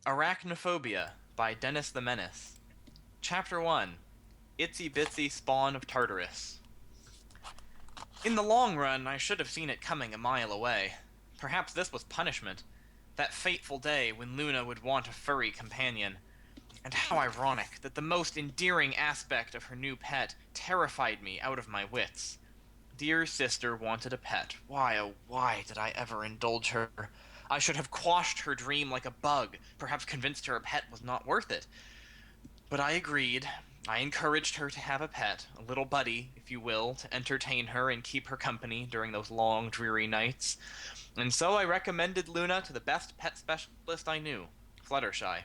Arachnaphobia by Dennis the Menace. Chapter 1. Itsy Bitsy Spawn of Tartarus. In the long run, I should have seen it coming a mile away. Perhaps this was punishment. That fateful day when Luna would want a furry companion. And how ironic that the most endearing aspect of her new pet terrified me out of my wits. Dear sister wanted a pet. Why, oh why did I ever indulge her? I should have quashed her dream like a bug, perhaps convinced her a pet was not worth it. But I agreed. I encouraged her to have a pet, a little buddy, if you will, to entertain her and keep her company during those long, dreary nights. And so I recommended Luna to the best pet specialist I knew, Fluttershy.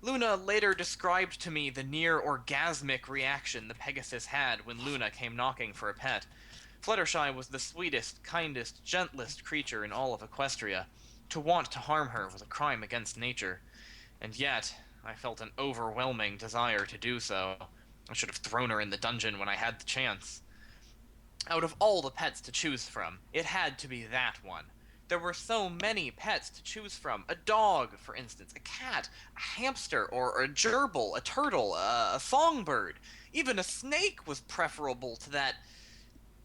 Luna later described to me the near-orgasmic reaction the Pegasus had when Luna came knocking for a pet. Fluttershy was the sweetest, kindest, gentlest creature in all of Equestria. To want to harm her was a crime against nature. And yet, I felt an overwhelming desire to do so. I should have thrown her in the dungeon when I had the chance. Out of all the pets to choose from, it had to be that one. There were so many pets to choose from. A dog, for instance, a cat, a hamster, or a gerbil, a turtle, a songbird. Even a snake was preferable to that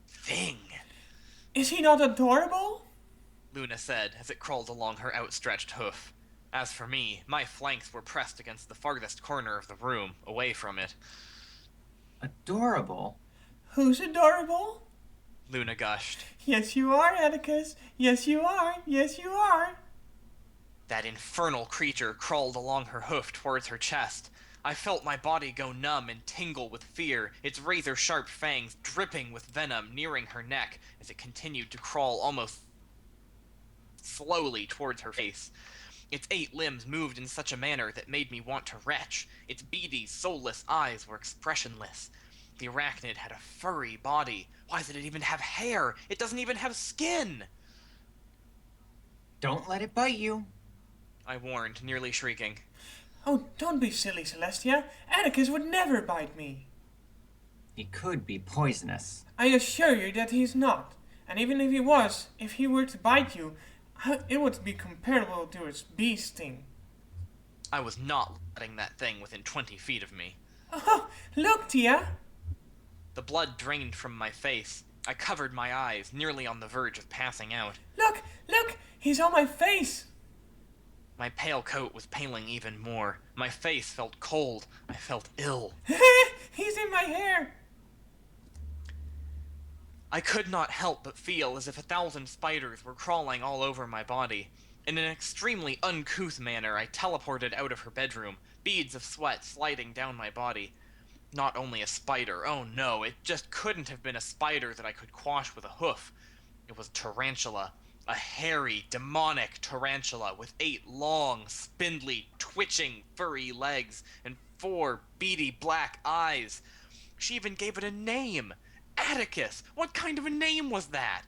thing, Is he not adorable? Luna said as it crawled along her outstretched hoof. As for me, my flanks were pressed against the farthest corner of the room, away from it. Adorable. Who's adorable? Luna gushed. Yes, you are, Atticus. Yes, you are. Yes, you are. That infernal creature crawled along her hoof towards her chest. I felt my body go numb and tingle with fear, its razor-sharp fangs dripping with venom nearing her neck as it continued to crawl almost slowly towards her face. Its 8 limbs moved in such a manner that made me want to retch. Its beady, soulless eyes were expressionless. The arachnid had a furry body. Why does it even have hair? It doesn't even have skin! Don't let it bite you. I warned, nearly shrieking. Oh, don't be silly, Celestia. Atticus would never bite me. He could be poisonous. I assure you that he's not. And even if he was, if he were to bite you, it would be comparable to its bee sting. I was not letting that thing within 20 feet of me. Oh, look, Tia! The blood drained from my face. I covered my eyes, nearly on the verge of passing out. Look, look! He's on my face! My pale coat was paling even more. My face felt cold. I felt ill. He's in my hair! I could not help but feel as if 1,000 spiders were crawling all over my body. In an extremely uncouth manner, I teleported out of her bedroom, beads of sweat sliding down my body. Not only a spider, oh no, it just couldn't have been a spider that I could quash with a hoof. It was a tarantula. A hairy, demonic tarantula with 8 long, spindly, twitching, furry legs and 4 beady black eyes. She even gave it a name. Atticus! What kind of a name was that?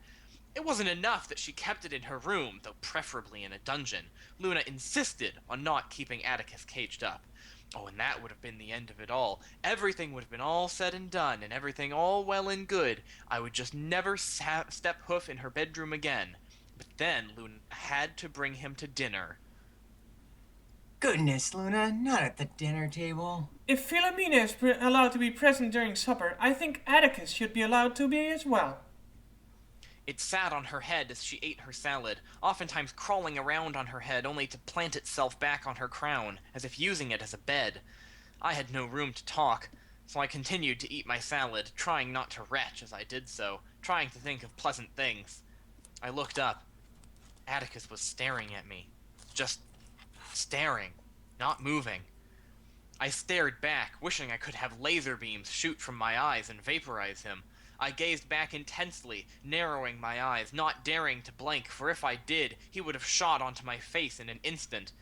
It wasn't enough that she kept it in her room, though preferably in a dungeon. Luna insisted on not keeping Atticus caged up. Oh, and that would have been the end of it all. Everything would have been all said and done, and everything all well and good. I would just never step hoof in her bedroom again. But then Luna had to bring him to dinner. Goodness, Luna, not at the dinner table. If Philomena is allowed to be present during supper, I think Atticus should be allowed to be as well. It sat on her head as she ate her salad, oftentimes crawling around on her head only to plant itself back on her crown, as if using it as a bed. I had no room to talk, so I continued to eat my salad, trying not to retch as I did so, trying to think of pleasant things. I looked up. Atticus was staring at me. Just staring, not moving. I stared back, wishing I could have laser beams shoot from my eyes and vaporize him. I gazed back intensely, narrowing my eyes, not daring to blink, for if I did, he would have shot onto my face in an instant.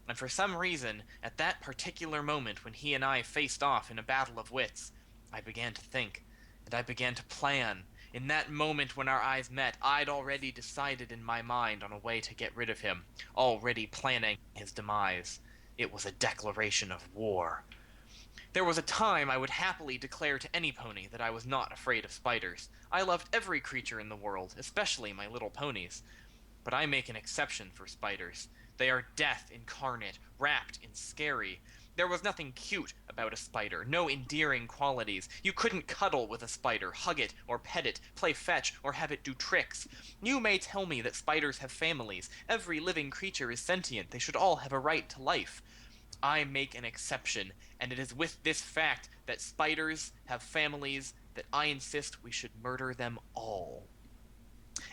And for some reason, at that particular moment when he and I faced off in a battle of wits, I began to think, and I began to plan. In that moment when our eyes met, I'd already decided in my mind on a way to get rid of him, already planning his demise. It was a declaration of war. There was a time I would happily declare to any pony that I was not afraid of spiders. I loved every creature in the world, especially my little ponies. But I make an exception for spiders. They are death incarnate, wrapped in scary. There was nothing cute about a spider, no endearing qualities. You couldn't cuddle with a spider, hug it, or pet it, play fetch, or have it do tricks. You may tell me that spiders have families. Every living creature is sentient. They should all have a right to life. I make an exception, and it is with this fact that spiders have families that I insist we should murder them all.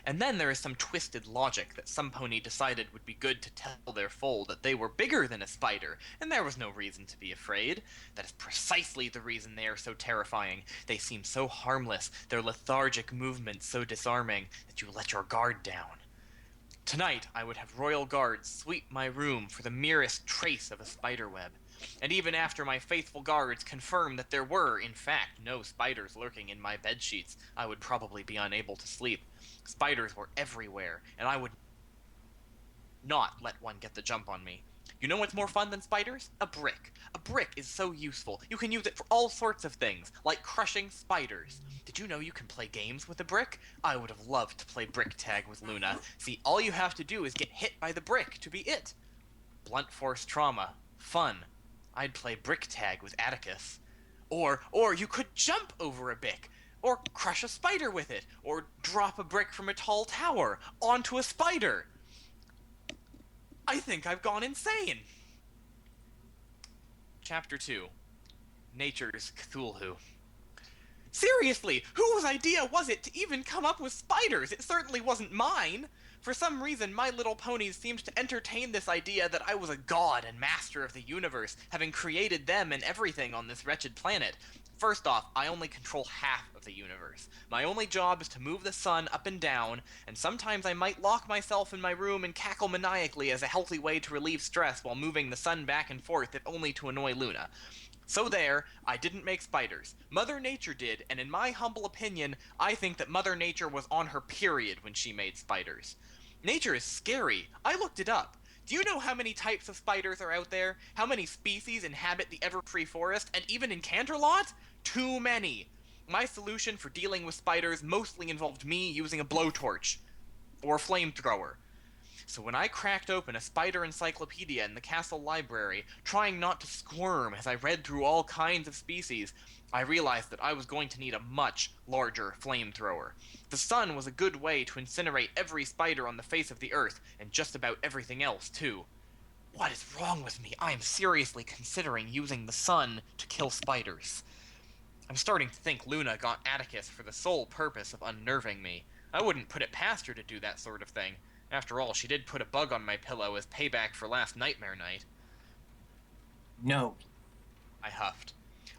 And then there is some twisted logic that some pony decided would be good to tell their foal that they were bigger than a spider, and there was no reason to be afraid. That is precisely the reason they are so terrifying. They seem so harmless, their lethargic movements so disarming, that you let your guard down. Tonight I would have royal guards sweep my room for the merest trace of a spider web. And even after my faithful guards confirmed that there were, in fact, no spiders lurking in my bedsheets, I would probably be unable to sleep. Spiders were everywhere, and I would not let one get the jump on me. You know what's more fun than spiders? A brick. A brick is so useful. You can use it for all sorts of things, like crushing spiders. Did you know you can play games with a brick? I would have loved to play brick tag with Luna. See, all you have to do is get hit by the brick to be it. Blunt force trauma. Fun. I'd play brick tag with Atticus. Or you could jump over a brick, or crush a spider with it, or drop a brick from a tall tower onto a spider. I think I've gone insane. Chapter 2. Nature's Cthulhu. Seriously, whose idea was it to even come up with spiders? It certainly wasn't mine. For some reason, My Little Ponies seemed to entertain this idea that I was a god and master of the universe, having created them and everything on this wretched planet. First off, I only control half of the universe. My only job is to move the sun up and down, and sometimes I might lock myself in my room and cackle maniacally as a healthy way to relieve stress while moving the sun back and forth, if only to annoy Luna. So there, I didn't make spiders. Mother Nature did, and in my humble opinion, I think that Mother Nature was on her period when she made spiders. Nature is scary. I looked it up. Do you know how many types of spiders are out there? How many species inhabit the ever-free forest, and even in Canterlot? Too many. My solution for dealing with spiders mostly involved me using a blowtorch. Or a flamethrower. So when I cracked open a spider encyclopedia in the castle library, trying not to squirm as I read through all kinds of species, I realized that I was going to need a much larger flamethrower. The sun was a good way to incinerate every spider on the face of the earth, and just about everything else, too. What is wrong with me? I am seriously considering using the sun to kill spiders. I'm starting to think Luna got Atticus for the sole purpose of unnerving me. I wouldn't put it past her to do that sort of thing. After all, she did put a bug on my pillow as payback for last nightmare night. No. I huffed.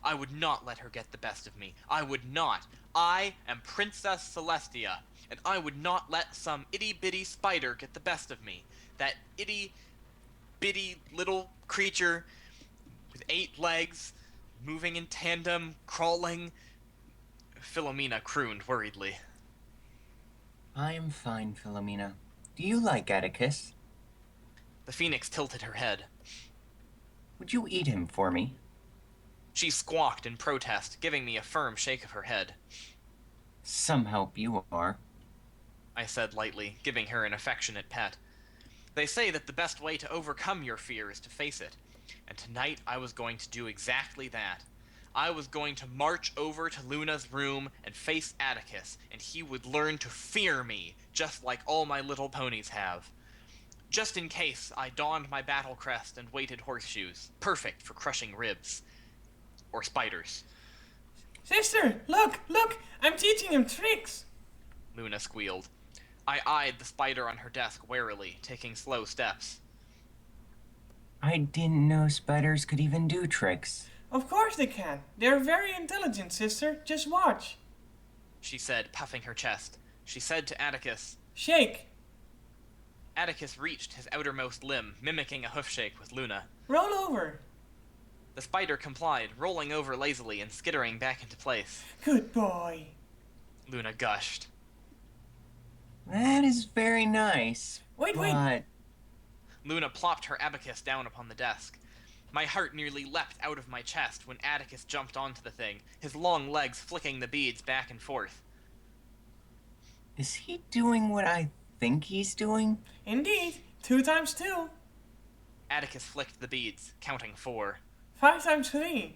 I would not let her get the best of me. I would not. I am Princess Celestia, and I would not let some itty-bitty spider get the best of me. That itty-bitty little creature with 8 legs, moving in tandem, crawling. Philomena crooned worriedly. I'm fine, Philomena. Do you like Atticus? The phoenix tilted her head. Would you eat him for me? She squawked in protest, giving me a firm shake of her head. Some help you are. I said lightly, giving her an affectionate pet. They say that the best way to overcome your fear is to face it. And tonight I was going to do exactly that. I was going to march over to Luna's room and face Atticus, and he would learn to fear me, just like all my little ponies have. Just in case, I donned my battle crest and weighted horseshoes, perfect for crushing ribs. Or spiders. Sister, look! I'm teaching him tricks! Luna squealed. I eyed the spider on her desk warily, taking slow steps. I didn't know spiders could even do tricks. Of course they can. They're very intelligent, sister. Just watch. She said, puffing her chest. She said to Atticus, Shake. Atticus reached his outermost limb, mimicking a hoof shake with Luna. Roll over. The spider complied, rolling over lazily and skittering back into place. Good boy. Luna gushed. That is very nice. Wait. Luna plopped her abacus down upon the desk. My heart nearly leapt out of my chest when Atticus jumped onto the thing, his long legs flicking the beads back and forth. Is he doing what I think he's doing? Indeed. 2 times 2. Atticus flicked the beads, counting 4. 5 times 3.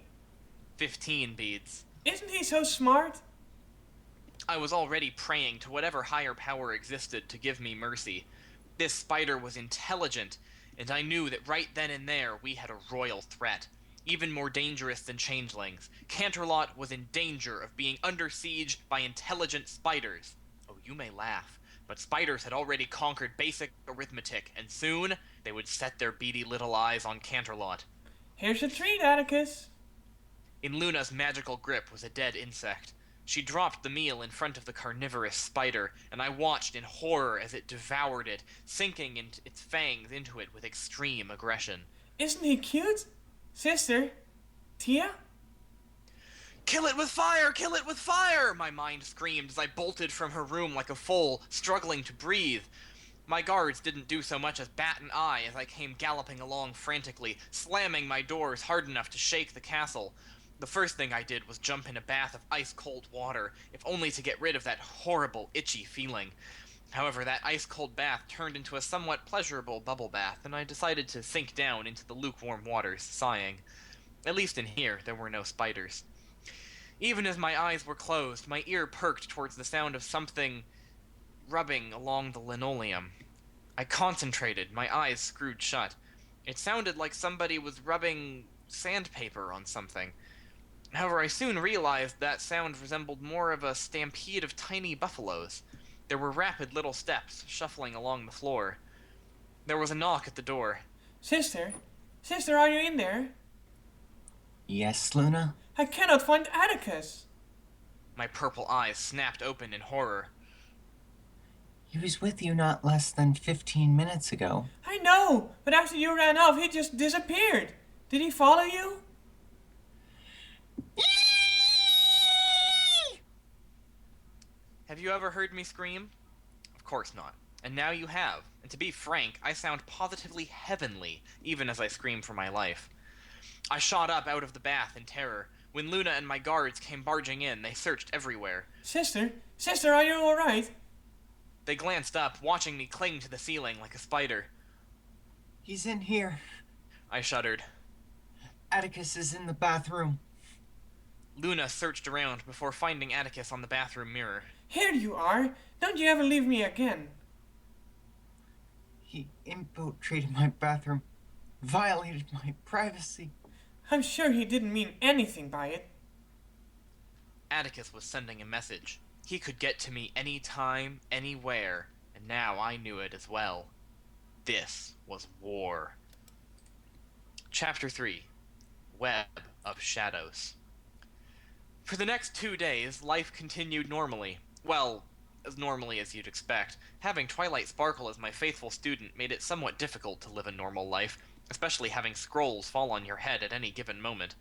15 beads. Isn't he so smart? I was already praying to whatever higher power existed to give me mercy. This spider was intelligent, and I knew that right then and there we had a royal threat. Even more dangerous than changelings. Canterlot was in danger of being under siege by intelligent spiders. Oh, you may laugh, but spiders had already conquered basic arithmetic, and soon they would set their beady little eyes on Canterlot. Here's a treat, Atticus. In Luna's magical grip was a dead insect. She dropped the meal in front of the carnivorous spider, and I watched in horror as it devoured it, sinking its fangs into it with extreme aggression. Isn't he cute? Sister? Tia? "Kill it with fire! Kill it with fire!" my mind screamed as I bolted from her room like a foal, struggling to breathe. My guards didn't do so much as bat an eye as I came galloping along frantically, slamming my doors hard enough to shake the castle. The first thing I did was jump in a bath of ice-cold water, if only to get rid of that horrible, itchy feeling. However, that ice-cold bath turned into a somewhat pleasurable bubble bath, and I decided to sink down into the lukewarm waters, sighing. At least in here, there were no spiders. Even as my eyes were closed, my ear perked towards the sound of something rubbing along the linoleum. I concentrated, my eyes screwed shut. It sounded like somebody was rubbing sandpaper on something. However, I soon realized that sound resembled more of a stampede of tiny buffaloes. There were rapid little steps, shuffling along the floor. There was a knock at the door. Sister? Sister, are you in there? Yes, Luna? I cannot find Atticus. My purple eyes snapped open in horror. He was with you not less than 15 minutes ago. I know, but after you ran off, he just disappeared. Did he follow you? Have you ever heard me scream? Of course not. And now you have. And to be frank, I sound positively heavenly, even as I scream for my life. I shot up out of the bath in terror. When Luna and my guards came barging in, they searched everywhere. Sister? Sister, are you alright? They glanced up, watching me cling to the ceiling like a spider. He's in here. I shuddered. Atticus is in the bathroom. Luna searched around before finding Atticus on the bathroom mirror. Here you are. Don't you ever leave me again. He infiltrated my bathroom, violated my privacy. I'm sure he didn't mean anything by it. Atticus was sending a message. He could get to me anytime, anywhere, and now I knew it as well. This was war. Chapter 3. Web of Shadows. For the next 2 days, life continued normally. Well, as normally as you'd expect. Having Twilight Sparkle as my faithful student made it somewhat difficult to live a normal life, especially having scrolls fall on your head at any given moment.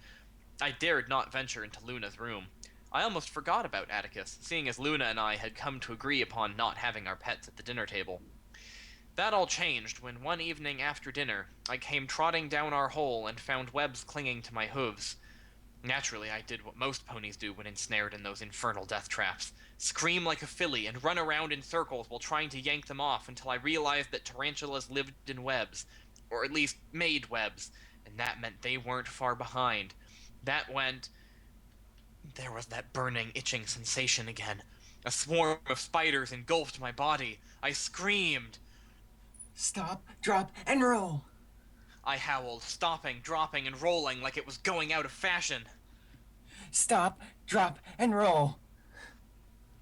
I dared not venture into Luna's room. I almost forgot about Atticus, seeing as Luna and I had come to agree upon not having our pets at the dinner table. That all changed when one evening after dinner, I came trotting down our hole and found webs clinging to my hooves. Naturally, I did what most ponies do when ensnared in those infernal death traps. Scream like a filly and run around in circles while trying to yank them off until I realized that tarantulas lived in webs, or at least made webs, and that meant they weren't far behind. There was that burning, itching sensation again. A swarm of spiders engulfed my body. I screamed. Stop, drop, and roll. I howled, stopping, dropping, and rolling like it was going out of fashion. Stop, drop, and roll.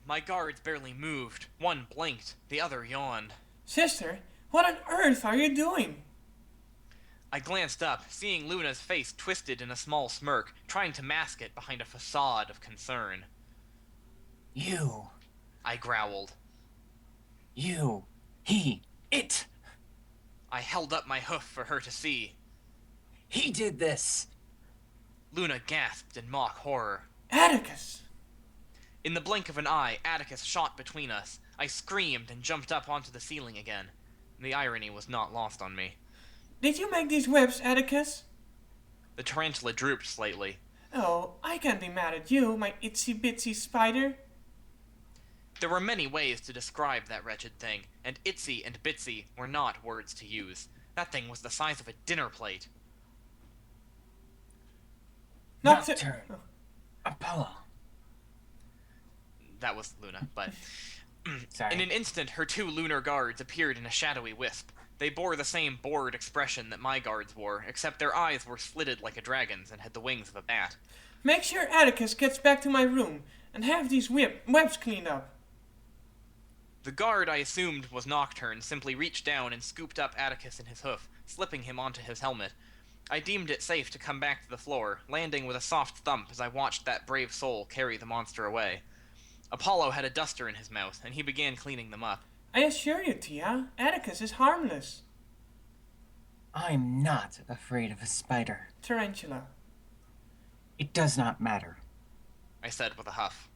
My guards barely moved. One blinked, the other yawned. Sister, what on earth are you doing? I glanced up, seeing Luna's face twisted in a small smirk, trying to mask it behind a facade of concern. You, I growled. you, he, it. I held up my hoof for her to see. He did this. Luna gasped in mock horror. Atticus! In the blink of an eye, Atticus shot between us. I screamed and jumped up onto the ceiling again. The irony was not lost on me. Did you make these webs, Atticus? The tarantula drooped slightly. Oh, I can't be mad at you, my itsy-bitsy spider. There were many ways to describe that wretched thing, and itsy and bitsy were not words to use. That thing was the size of a dinner plate. Nocturne. Apollo. That was Luna, but... Sorry. In an instant, her 2 lunar guards appeared in a shadowy wisp. They bore the same bored expression that my guards wore, except their eyes were slitted like a dragon's and had the wings of a bat. Make sure Atticus gets back to my room, and have these webs cleaned up. The guard I assumed was Nocturne simply reached down and scooped up Atticus in his hoof, slipping him onto his helmet. I deemed it safe to come back to the floor, landing with a soft thump as I watched that brave soul carry the monster away. Apollo had a duster in his mouth, and he began cleaning them up. I assure you, Tia, Atticus is harmless. I'm not afraid of a spider. Tarantula. It does not matter. I said with a huff.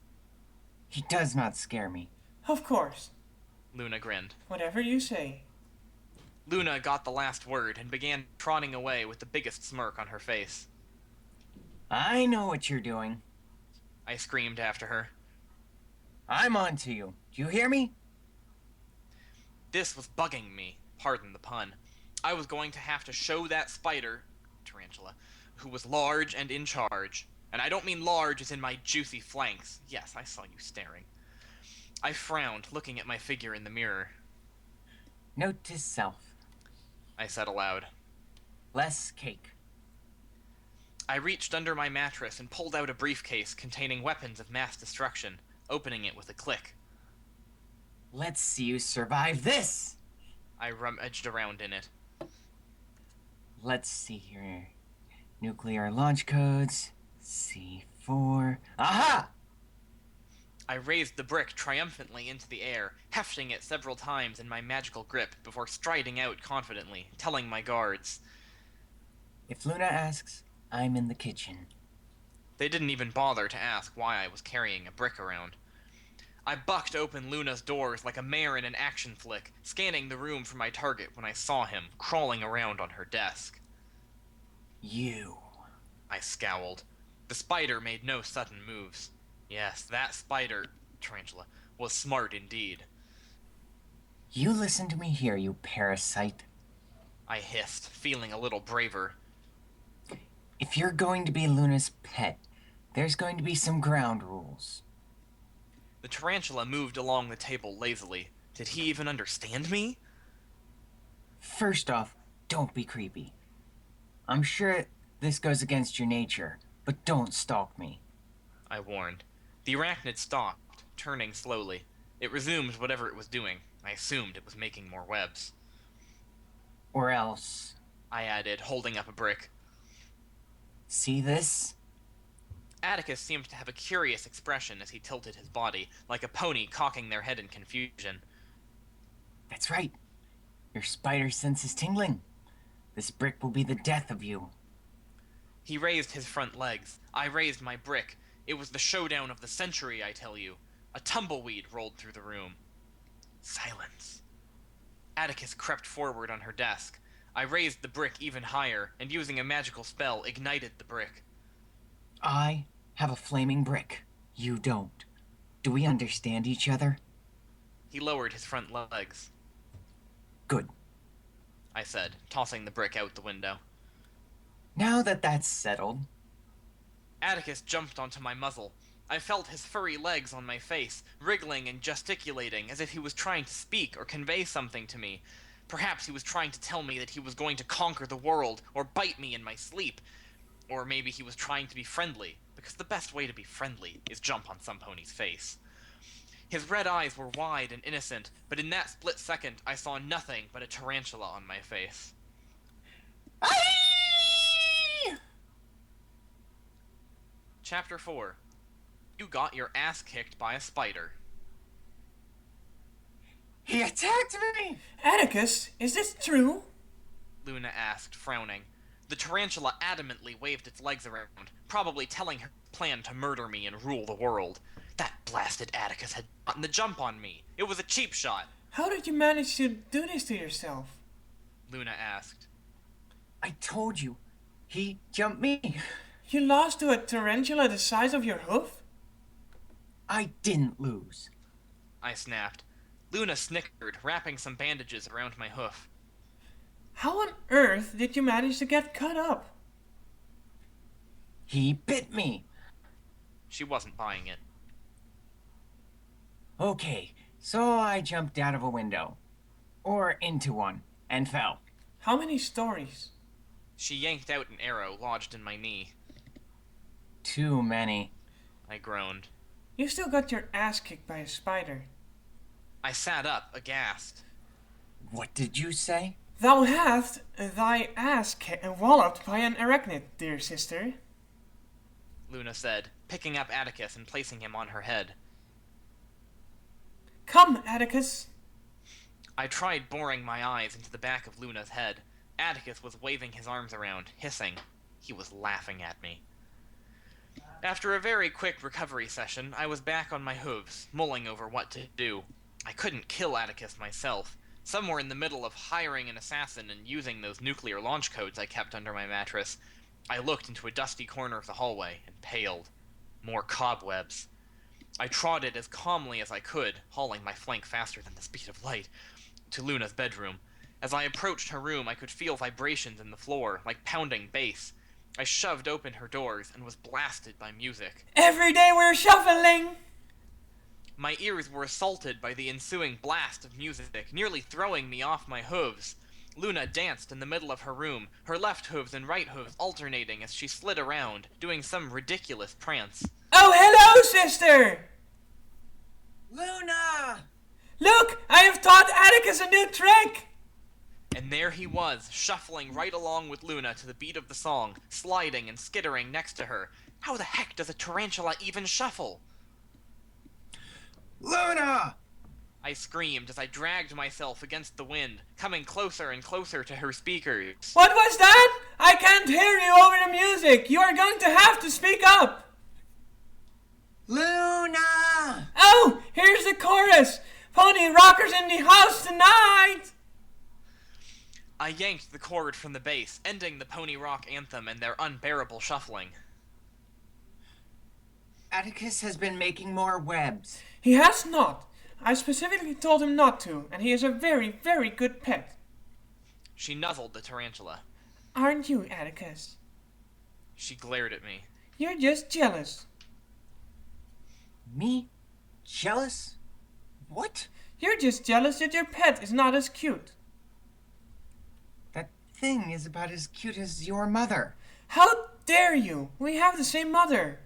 He does not scare me. Of course. Luna grinned. Whatever you say. Luna got the last word and began trotting away with the biggest smirk on her face. I know what you're doing. I screamed after her. I'm on to you. Do you hear me? This was bugging me, pardon the pun. I was going to have to show that spider, tarantula, who was large and in charge. And I don't mean large as in my juicy flanks. Yes, I saw you staring. I frowned, looking at my figure in the mirror. Note to self. I said aloud. Less cake. I reached under my mattress and pulled out a briefcase containing weapons of mass destruction, opening it with a click. Let's see you survive this! I rummaged around in it. Let's see here. Nuclear launch codes. C4. Aha! I raised the brick triumphantly into the air, hefting it several times in my magical grip before striding out confidently, telling my guards. If Luna asks, I'm in the kitchen. They didn't even bother to ask why I was carrying a brick around. I bucked open Luna's doors like a mare in an action flick, scanning the room for my target when I saw him crawling around on her desk. You. I scowled. The spider made no sudden moves. Yes, that spider, tarantula, was smart indeed. You listen to me here, you parasite. I hissed, feeling a little braver. If you're going to be Luna's pet, there's going to be some ground rules. The tarantula moved along the table lazily. Did he even understand me? First off, don't be creepy. I'm sure this goes against your nature, but don't stalk me. I warned. The arachnid stopped, turning slowly. It resumed whatever it was doing. I assumed it was making more webs. Or else... I added, holding up a brick. See this? Atticus seemed to have a curious expression as he tilted his body, like a pony cocking their head in confusion. That's right. Your spider sense is tingling. This brick will be the death of you. He raised his front legs. I raised my brick. It was the showdown of the century, I tell you. A tumbleweed rolled through the room. Silence. Atticus crept forward on her desk. I raised the brick even higher, and using a magical spell, ignited the brick. I have a flaming brick. You don't. Do we understand each other? He lowered his front legs. Good. I said, tossing the brick out the window. Now that that's settled... Atticus jumped onto my muzzle. I felt his furry legs on my face, wriggling and gesticulating as if he was trying to speak or convey something to me. Perhaps he was trying to tell me that he was going to conquer the world or bite me in my sleep. Or maybe he was trying to be friendly, because the best way to be friendly is jump on some pony's face. His red eyes were wide and innocent, but in that split second I saw nothing but a tarantula on my face. Chapter 4. You got your ass kicked by a spider. He attacked me! Atticus, is this true? Luna asked, frowning. The tarantula adamantly waved its legs around, probably telling her plan to murder me and rule the world. That blasted Atticus had gotten the jump on me. It was a cheap shot. How did you manage to do this to yourself? Luna asked. I told you. He jumped me. You lost to a tarantula the size of your hoof? I didn't lose. I snapped. Luna snickered, wrapping some bandages around my hoof. How on earth did you manage to get cut up? He bit me. She wasn't buying it. Okay, so I jumped out of a window. Or into one, and fell. How many stories? She yanked out an arrow lodged in my knee. Too many. I groaned. You still got your ass kicked by a spider. I sat up, aghast. What did you say? Thou hast thy ass walloped by an arachnid, dear sister. Luna said, picking up Atticus and placing him on her head. Come, Atticus. I tried boring my eyes into the back of Luna's head. Atticus was waving his arms around, hissing. He was laughing at me. After a very quick recovery session, I was back on my hooves, mulling over what to do. I couldn't kill Atticus myself. Somewhere in the middle of hiring an assassin and using those nuclear launch codes I kept under my mattress, I looked into a dusty corner of the hallway and paled. More cobwebs. I trotted as calmly as I could, hauling my flank faster than the speed of light, to Luna's bedroom. As I approached her room, I could feel vibrations in the floor, like pounding bass. I shoved open her doors and was blasted by music. Every day we're shuffling. My ears were assaulted by the ensuing blast of music, nearly throwing me off my hooves. Luna danced in the middle of her room, her left hooves and right hooves alternating as she slid around, doing some ridiculous prance. Oh, hello, sister! Luna! Look, I have taught Atticus a new trick! And there he was, shuffling right along with Luna to the beat of the song, sliding and skittering next to her. How the heck does a tarantula even shuffle? Luna! I screamed as I dragged myself against the wind, coming closer and closer to her speakers. What was that? I can't hear you over the music. You are going to have to speak up. Luna! Oh, here's the chorus. Pony rockers in the house tonight. I yanked the cord from the bass, ending the pony rock anthem and their unbearable shuffling. Atticus has been making more webs. He has not. I specifically told him not to, and he is a very, very good pet. She nuzzled the tarantula. Aren't you, Atticus? She glared at me. You're just jealous. Me? Jealous? What? You're just jealous that your pet is not as cute. That thing is about as cute as your mother. How dare you? We have the same mother.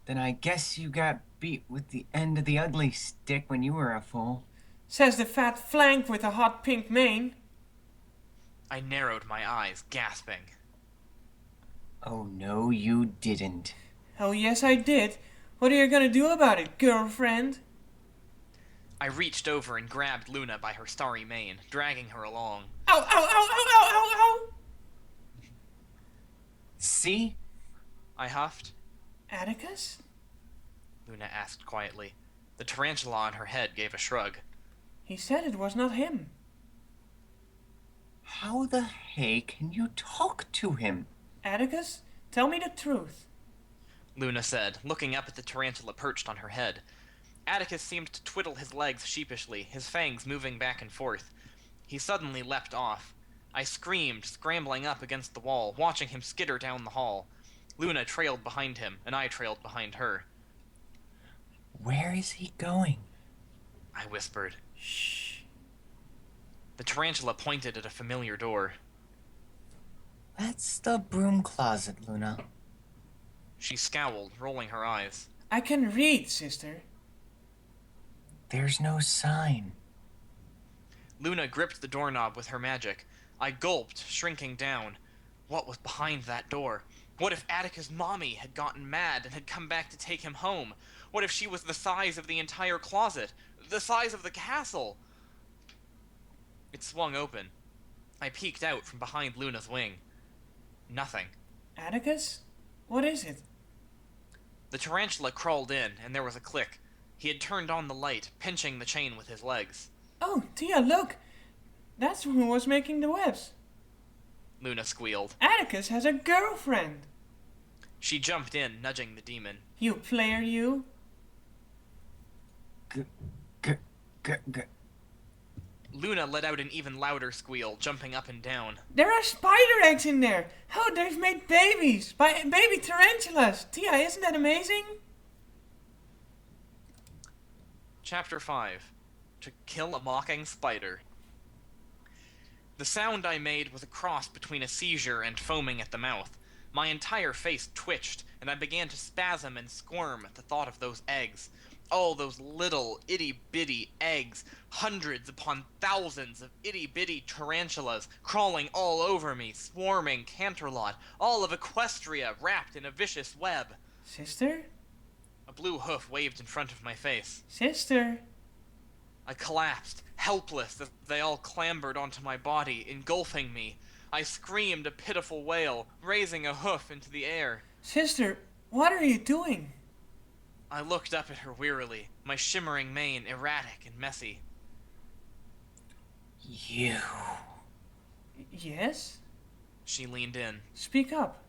Then I guess you got beat with the end of the ugly stick when you were a fool. Says the fat flank with a hot pink mane. I narrowed my eyes, gasping. Oh, no, you didn't. Oh, yes, I did. What are you gonna do about it, girlfriend? I reached over and grabbed Luna by her starry mane, dragging her along. Ow, ow, ow, ow, ow, ow, ow! See? I huffed. Atticus? Luna asked quietly. The tarantula on her head gave a shrug. He said it was not him. How the hey can you talk to him? Atticus, tell me the truth. Luna said, looking up at the tarantula perched on her head. Atticus seemed to twiddle his legs sheepishly, his fangs moving back and forth. He suddenly leapt off. I screamed, scrambling up against the wall, watching him skitter down the hall. Luna trailed behind him, and I trailed behind her. Where is he going? I whispered. Shh. The tarantula pointed at a familiar door. That's the broom closet, Luna. She scowled, rolling her eyes. I can read, sister. There's no sign. Luna gripped the doorknob with her magic. I gulped, shrinking down. What was behind that door? What if Atticus' mommy had gotten mad and had come back to take him home? What if she was the size of the entire closet? The size of the castle? It swung open. I peeked out from behind Luna's wing. Nothing. Atticus? What is it? The tarantula crawled in, and there was a click. He had turned on the light, pinching the chain with his legs. Oh, Tia, look! That's who was making the webs. Luna squealed. Atticus has a girlfriend. She jumped in, nudging the demon. You player, you. Luna let out an even louder squeal, jumping up and down. There are spider eggs in there! Oh, they've made babies! Baby tarantulas! Tia, isn't that amazing? Chapter 5. To Kill a Mocking Spider. The sound I made was a cross between a seizure and foaming at the mouth. My entire face twitched, and I began to spasm and squirm at the thought of those eggs. All those little, itty-bitty eggs, hundreds upon thousands of itty-bitty tarantulas crawling all over me, swarming Canterlot, all of Equestria wrapped in a vicious web. Sister? A blue hoof waved in front of my face. Sister? I collapsed, helpless, as they all clambered onto my body, engulfing me. I screamed a pitiful wail, raising a hoof into the air. Sister, what are you doing? I looked up at her wearily, my shimmering mane erratic and messy. You. Yes? She leaned in. Speak up.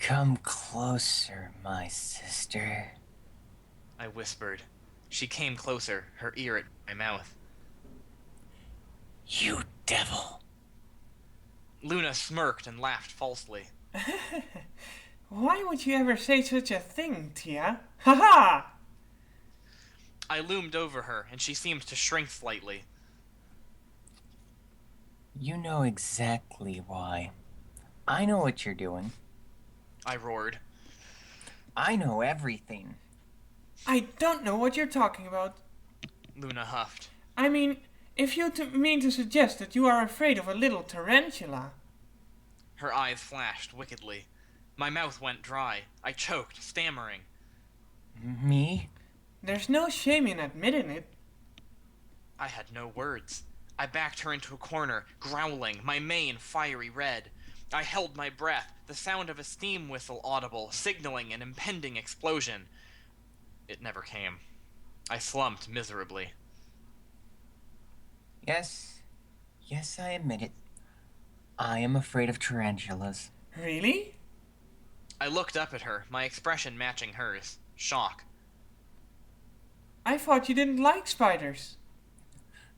Come closer, my sister. I whispered. She came closer, her ear at my mouth. You devil. Luna smirked and laughed falsely. Why would you ever say such a thing, Tia? Ha ha! I loomed over her, and she seemed to shrink slightly. You know exactly why. I know what you're doing. I roared. I know everything. I don't know what you're talking about. Luna huffed. I mean, if you mean to suggest that you are afraid of a little tarantula. Her eyes flashed wickedly. My mouth went dry. I choked, stammering. Me? There's no shame in admitting it. I had no words. I backed her into a corner, growling, my mane fiery red. I held my breath, the sound of a steam whistle audible, signaling an impending explosion. It never came. I slumped miserably. Yes, I admit it. I am afraid of tarantulas. Really? I looked up at her, my expression matching hers. Shock. I thought you didn't like spiders.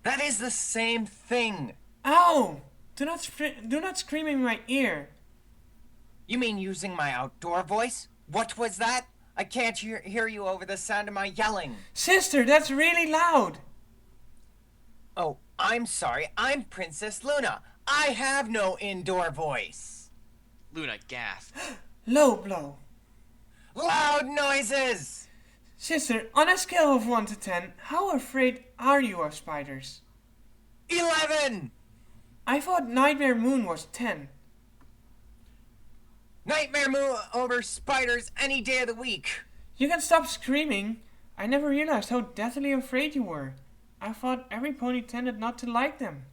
That is the same thing! Ow! Do not scream in my ear. You mean using my outdoor voice? What was that? I can't hear you over the sound of my yelling. Sister, that's really loud. Oh, I'm sorry. I'm Princess Luna. I have no indoor voice. Luna gasped. Low blow. Loud noises! Sister, on a scale of 1 to 10, how afraid are you of spiders? 11! I thought Nightmare Moon was 10. Nightmare Moon over spiders any day of the week. You can stop screaming. I never realized how deathly afraid you were. I thought every pony tended not to like them.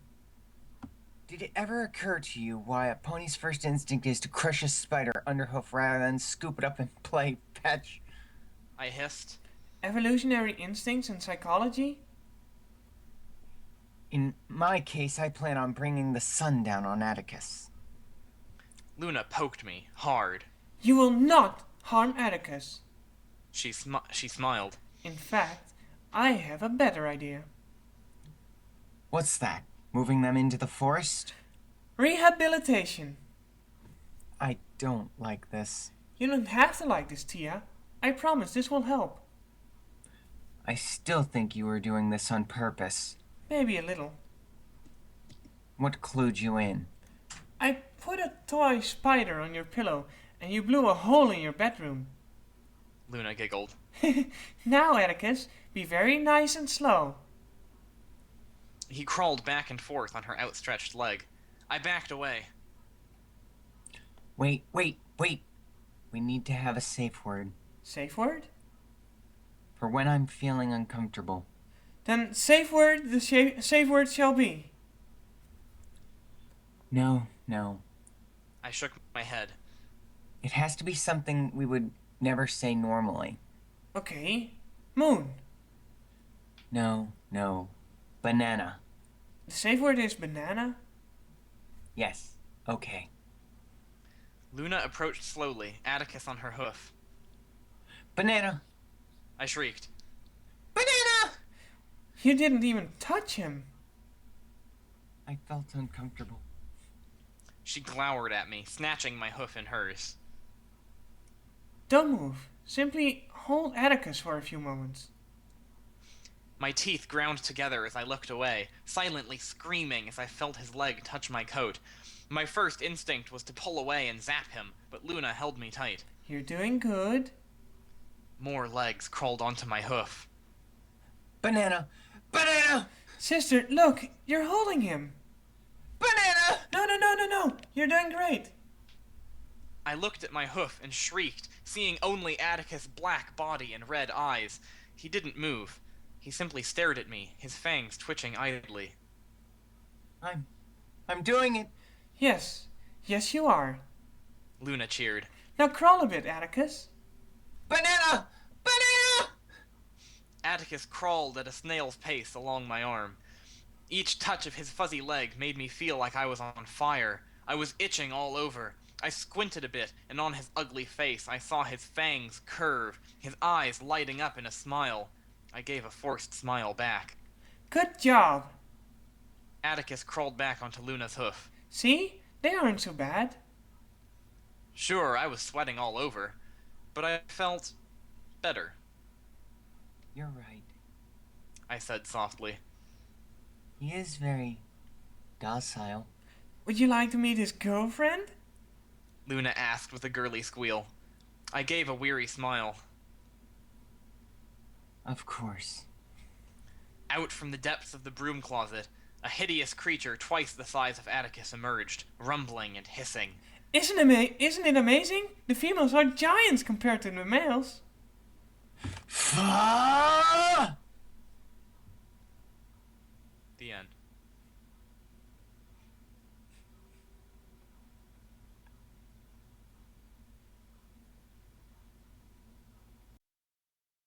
Did it ever occur to you why a pony's first instinct is to crush a spider underhoof rather than scoop it up and play fetch? I hissed. Evolutionary instincts and psychology? In my case, I plan on bringing the sun down on Atticus. Luna poked me, hard. You will not harm Atticus. She smiled. In fact, I have a better idea. What's that? Moving them into the forest? Rehabilitation. I don't like this. You don't have to like this, Tia. I promise this will help. I still think you were doing this on purpose. Maybe a little. What clued you in? I put a toy spider on your pillow, and you blew a hole in your bedroom. Luna giggled. Now, Atticus, be very nice and slow. He crawled back and forth on her outstretched leg. I backed away. Wait. We need to have a safe word. Safe word? For when I'm feeling uncomfortable. Then safe word, the safe word shall be. No. I shook my head. It has to be something we would never say normally. Okay. Moon. No. Banana. The safe word is banana? Yes. Okay. Luna approached slowly, Atticus on her hoof. Banana. I shrieked. Banana! You didn't even touch him. I felt uncomfortable. She glowered at me, snatching my hoof in hers. Don't move. Simply hold Atticus for a few moments. My teeth ground together as I looked away, silently screaming as I felt his leg touch my coat. My first instinct was to pull away and zap him, but Luna held me tight. You're doing good. More legs crawled onto my hoof. Banana! Banana! Sister, look, you're holding him. Banana! No. You're doing great. I looked at my hoof and shrieked, seeing only Atticus' black body and red eyes. He didn't move. He simply stared at me, his fangs twitching idly. I'm doing it. Yes you are. Luna cheered. Now crawl a bit, Atticus. Banana! Banana! Atticus crawled at a snail's pace along my arm. Each touch of his fuzzy leg made me feel like I was on fire. I was itching all over. I squinted a bit, and on his ugly face I saw his fangs curve, his eyes lighting up in a smile. I gave a forced smile back. Good job. Atticus crawled back onto Luna's hoof. See? They aren't so bad. Sure, I was sweating all over, but I felt better, You're right. I said softly. He is very docile. Would you like to meet his girlfriend? Luna asked with a girly squeal. I gave a weary smile. Of course. Out from the depths of the broom closet, a hideous creature twice the size of Atticus emerged, rumbling and hissing. Isn't it amazing? The females are giants compared to the males. Fa!